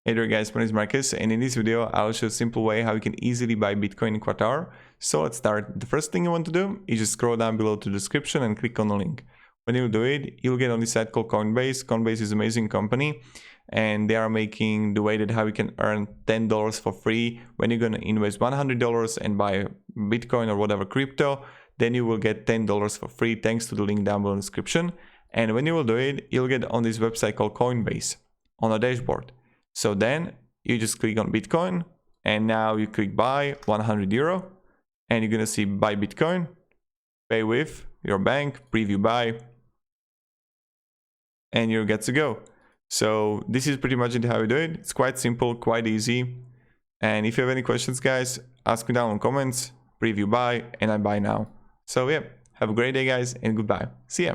Hey there guys, my name is Marcus, and in this video I will show a simple way how you can easily buy Bitcoin in Qatar. So let's start. The first thing you want to do is just scroll down below to the description and click on the link. When you do it, you'll get on this site called Coinbase. Coinbase is an amazing company, and they are making the way that how you can earn $10 for free. When you're going to invest $100 and buy Bitcoin or whatever crypto, then you will get $10 for free thanks to the link down below in the description. And when you will do it, you'll get on this website called Coinbase on a dashboard. So then you just click on Bitcoin, and now you click buy €100, and you're gonna see buy Bitcoin, pay with your bank, preview buy, and you're good to go. So this is pretty much how you do it. It's quite simple, quite easy. And if you have any questions, guys, ask me down in comments, preview buy, and I buy now. So yeah, have a great day, guys, and goodbye. See ya.